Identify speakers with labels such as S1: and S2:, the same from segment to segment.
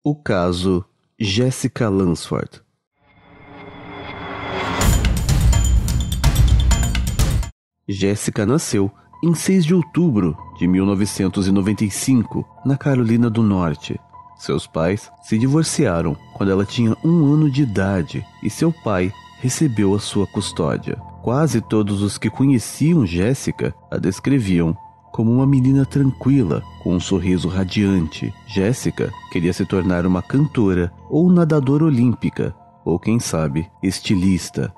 S1: O caso Jessica Lunsford. Jessica nasceu em 6 de outubro de 1995, na Carolina do Norte. Seus pais se divorciaram quando ela tinha 1 ano de idade e seu pai recebeu a sua custódia. Quase todos os que conheciam Jessica a descreviam como uma menina tranquila, com um sorriso radiante. Jessica queria se tornar uma cantora ou nadadora olímpica, ou quem sabe, estilista.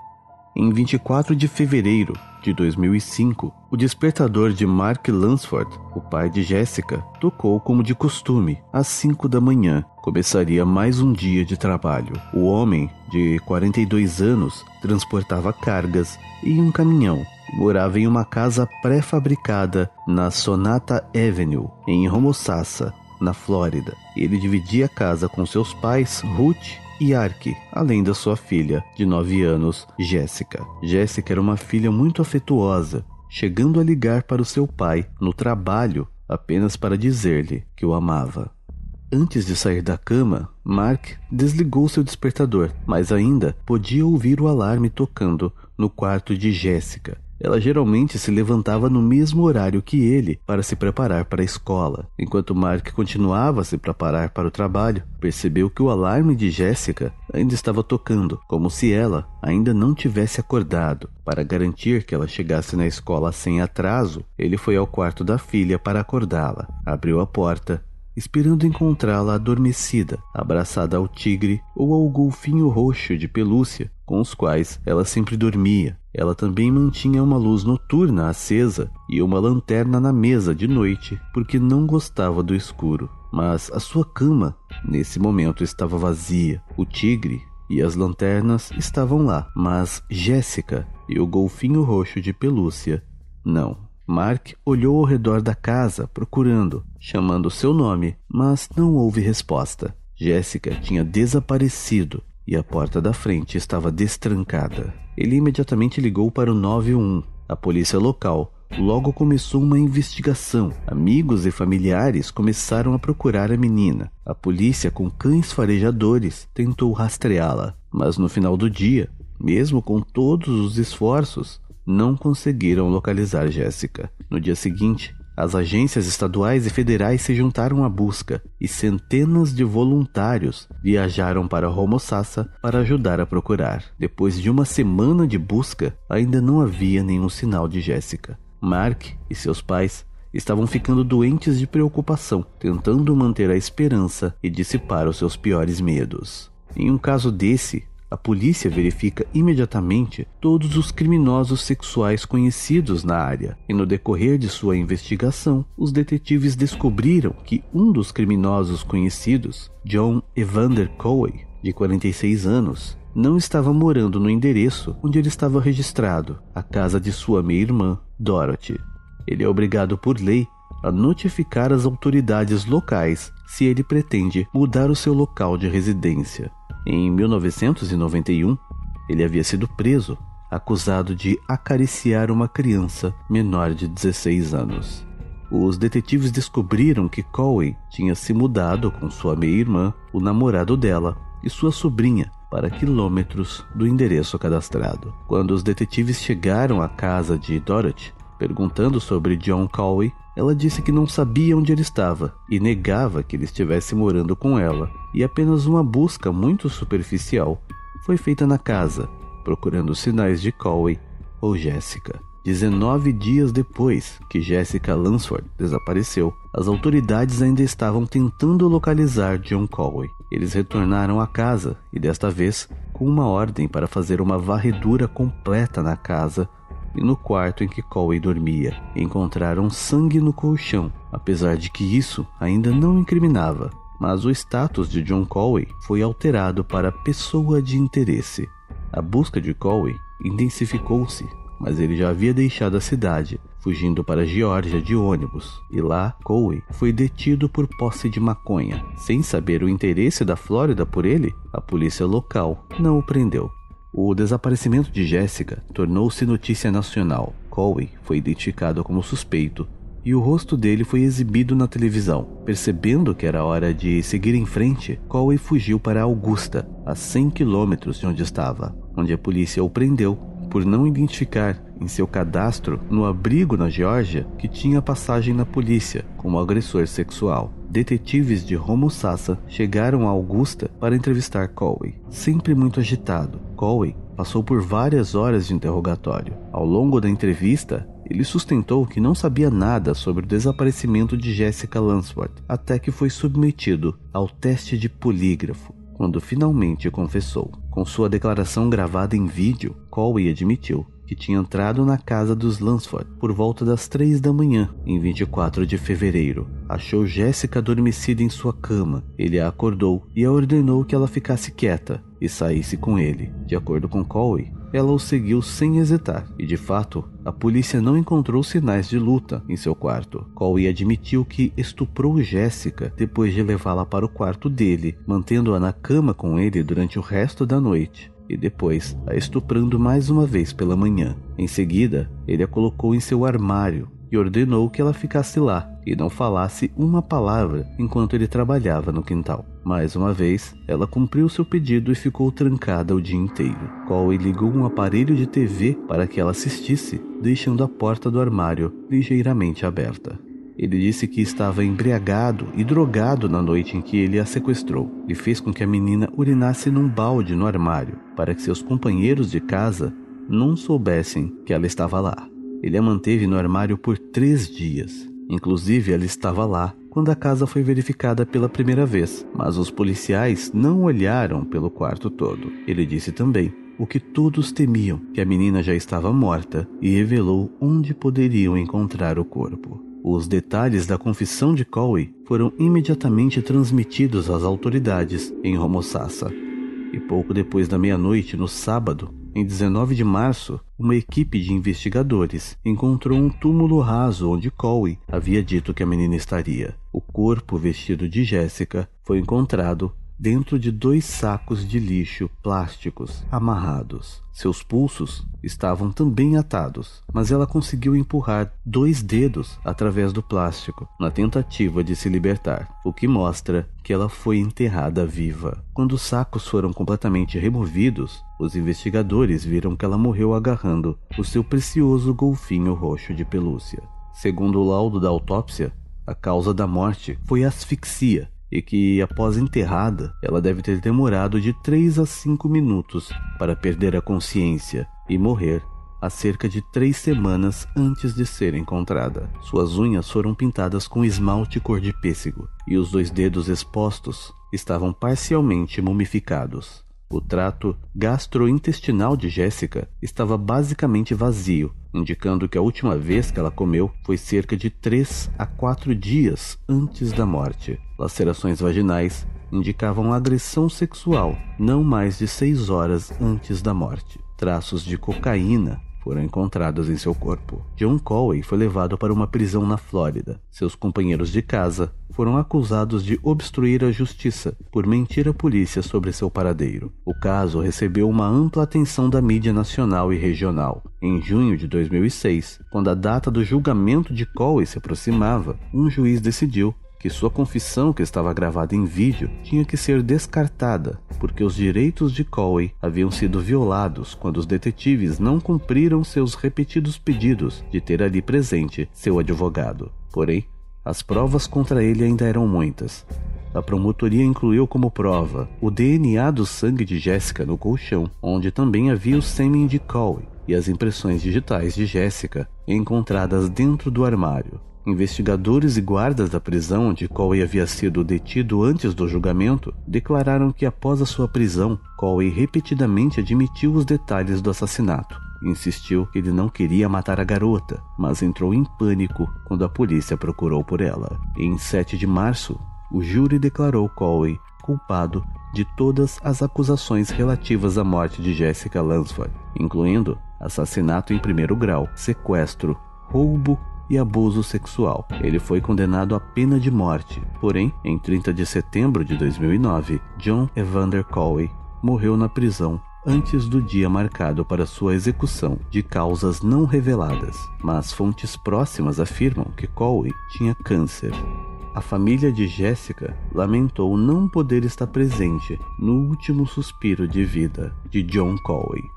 S1: Em 24 de fevereiro de 2005, o despertador de Mark Lunsford, o pai de Jessica, tocou como de costume, às 5 da manhã. Começaria mais um dia de trabalho. O homem, de 42 anos, transportava cargas em um caminhão. Morava em uma casa pré-fabricada na Sonata Avenue, em Homosassa, na Flórida. Ele dividia a casa com seus pais, Ruth e Ark, além da sua filha, de 9 anos, Jessica. Jessica era uma filha muito afetuosa, chegando a ligar para o seu pai no trabalho apenas para dizer-lhe que o amava. Antes de sair da cama, Mark desligou seu despertador, mas ainda podia ouvir o alarme tocando no quarto de Jessica. Ela geralmente se levantava no mesmo horário que ele para se preparar para a escola. Enquanto Mark continuava a se preparar para o trabalho, percebeu que o alarme de Jessica ainda estava tocando, como se ela ainda não tivesse acordado. Para garantir que ela chegasse na escola sem atraso, ele foi ao quarto da filha para acordá-la. Abriu a porta, esperando encontrá-la adormecida, abraçada ao tigre ou ao golfinho roxo de pelúcia com os quais ela sempre dormia. Ela também mantinha uma luz noturna acesa e uma lanterna na mesa de noite porque não gostava do escuro. Mas a sua cama, nesse momento, estava vazia. O tigre e as lanternas estavam lá, mas Jessica e o golfinho roxo de pelúcia, não. Mark olhou ao redor da casa procurando, chamando seu nome, mas não houve resposta. Jessica tinha desaparecido e a porta da frente estava destrancada. Ele imediatamente ligou para o 91. A polícia local logo começou uma investigação. Amigos e familiares começaram a procurar a menina. A polícia, com cães farejadores, tentou rastreá-la, mas no final do dia, mesmo com todos os esforços, não conseguiram localizar Jessica. No dia seguinte, as agências estaduais e federais se juntaram à busca e centenas de voluntários viajaram para Homosassa para ajudar a procurar. Depois de uma semana de busca, ainda não havia nenhum sinal de Jessica. Mark e seus pais estavam ficando doentes de preocupação, tentando manter a esperança e dissipar os seus piores medos. Em um caso desse, a polícia verifica imediatamente todos os criminosos sexuais conhecidos na área, e no decorrer de sua investigação, os detetives descobriram que um dos criminosos conhecidos, John Evander Cowie, de 46 anos, não estava morando no endereço onde ele estava registrado, a casa de sua meia-irmã, Dorothy. Ele é obrigado por lei a notificar as autoridades locais se ele pretende mudar o seu local de residência. Em 1991, ele havia sido preso, acusado de acariciar uma criança menor de 16 anos. Os detetives descobriram que Cowie tinha se mudado com sua meia-irmã, o namorado dela e sua sobrinha para quilômetros do endereço cadastrado. Quando os detetives chegaram à casa de Dorothy, perguntando sobre John Cowie, ela disse que não sabia onde ele estava e negava que ele estivesse morando com ela, e apenas uma busca muito superficial foi feita na casa, procurando sinais de Cowie ou Jessica. 19 dias depois que Jessica Lunsford desapareceu, as autoridades ainda estavam tentando localizar John Cowie. Eles retornaram à casa e desta vez com uma ordem para fazer uma varredura completa na casa e no quarto em que Cowie dormia. Encontraram sangue no colchão, apesar de que isso ainda não incriminava, mas o status de John Cowie foi alterado para pessoa de interesse. A busca de Cowie intensificou-se, mas ele já havia deixado a cidade, fugindo para a Geórgia de ônibus, e lá Cowie foi detido por posse de maconha. Sem saber o interesse da Flórida por ele, a polícia local não o prendeu. O desaparecimento de Jessica tornou-se notícia nacional. Cowie foi identificado como suspeito e o rosto dele foi exibido na televisão. Percebendo que era hora de seguir em frente, Cowey fugiu para Augusta, a 100 quilômetros de onde estava, onde a polícia o prendeu por não identificar em seu cadastro no abrigo na Geórgia que tinha passagem na polícia como agressor sexual. Detetives de Homosassa chegaram a Augusta para entrevistar Cowey. Sempre muito agitado, Cowey passou por várias horas de interrogatório. Ao longo da entrevista, ele sustentou que não sabia nada sobre o desaparecimento de Jessica Lunsford, até que foi submetido ao teste de polígrafo, quando finalmente confessou. Com sua declaração gravada em vídeo, Cowey admitiu que tinha entrado na casa dos Lunsford por volta das 3 da manhã, em 24 de fevereiro. Achou Jessica adormecida em sua cama. Ele a acordou e a ordenou que ela ficasse quieta e saísse com ele. De acordo com Cowey, ela o seguiu sem hesitar, e de fato, a polícia não encontrou sinais de luta em seu quarto. Cowey admitiu que estuprou Jessica depois de levá-la para o quarto dele, mantendo-a na cama com ele durante o resto da noite, e depois a estuprando mais uma vez pela manhã. Em seguida, ele a colocou em seu armário e ordenou que ela ficasse lá e não falasse uma palavra enquanto ele trabalhava no quintal. Mais uma vez, ela cumpriu seu pedido e ficou trancada o dia inteiro. Cowey ligou um aparelho de TV para que ela assistisse, deixando a porta do armário ligeiramente aberta. Ele disse que estava embriagado e drogado na noite em que ele a sequestrou e fez com que a menina urinasse num balde no armário para que seus companheiros de casa não soubessem que ela estava lá. Ele a manteve no armário por 3 dias. Inclusive, ela estava lá quando a casa foi verificada pela primeira vez, mas os policiais não olharam pelo quarto todo. Ele disse também o que todos temiam, que a menina já estava morta, e revelou onde poderiam encontrar o corpo. Os detalhes da confissão de Cowey foram imediatamente transmitidos às autoridades em Homosassa. E pouco depois da meia-noite, no sábado, em 19 de março, uma equipe de investigadores encontrou um túmulo raso onde Cowey havia dito que a menina estaria. O corpo vestido de Jessica foi encontrado dentro de 2 sacos de lixo plásticos amarrados. Seus pulsos estavam também atados, mas ela conseguiu empurrar 2 dedos através do plástico na tentativa de se libertar, o que mostra que ela foi enterrada viva. Quando os sacos foram completamente removidos, os investigadores viram que ela morreu agarrando o seu precioso golfinho roxo de pelúcia. Segundo o laudo da autópsia, a causa da morte foi asfixia, e que, após enterrada, ela deve ter demorado de 3 a 5 minutos para perder a consciência e morrer há cerca de 3 semanas antes de ser encontrada. Suas unhas foram pintadas com esmalte cor de pêssego e os 2 dedos expostos estavam parcialmente mumificados. O trato gastrointestinal de Jessica estava basicamente vazio, indicando que a última vez que ela comeu foi cerca de 3 a 4 dias antes da morte. Lacerações vaginais indicavam agressão sexual não mais de 6 horas antes da morte. Traços de cocaína foram encontrados em seu corpo. John Cowey foi levado para uma prisão na Flórida. Seus companheiros de casa foram acusados de obstruir a justiça por mentir à polícia sobre seu paradeiro. O caso recebeu uma ampla atenção da mídia nacional e regional. Em junho de 2006, quando a data do julgamento de Cowey se aproximava, um juiz decidiu que sua confissão, que estava gravada em vídeo, tinha que ser descartada, porque os direitos de Cowey haviam sido violados quando os detetives não cumpriram seus repetidos pedidos de ter ali presente seu advogado. Porém, as provas contra ele ainda eram muitas. A promotoria incluiu como prova o DNA do sangue de Jessica no colchão, onde também havia o sêmen de Cowey, e as impressões digitais de Jessica encontradas dentro do armário. Investigadores e guardas da prisão onde Cowey havia sido detido antes do julgamento declararam que após a sua prisão, Cowey repetidamente admitiu os detalhes do assassinato e insistiu que ele não queria matar a garota, mas entrou em pânico quando a polícia procurou por ela. Em 7 de março, o júri declarou Cowey culpado de todas as acusações relativas à morte de Jessica Lunsford, incluindo assassinato em 1º grau, sequestro, roubo e abuso sexual. Ele foi condenado à pena de morte. Porém, em 30 de setembro de 2009, John Evander Cowey morreu na prisão antes do dia marcado para sua execução, de causas não reveladas, mas fontes próximas afirmam que Colwyn tinha câncer. A família de Jessica lamentou não poder estar presente no último suspiro de vida de John Colwyn.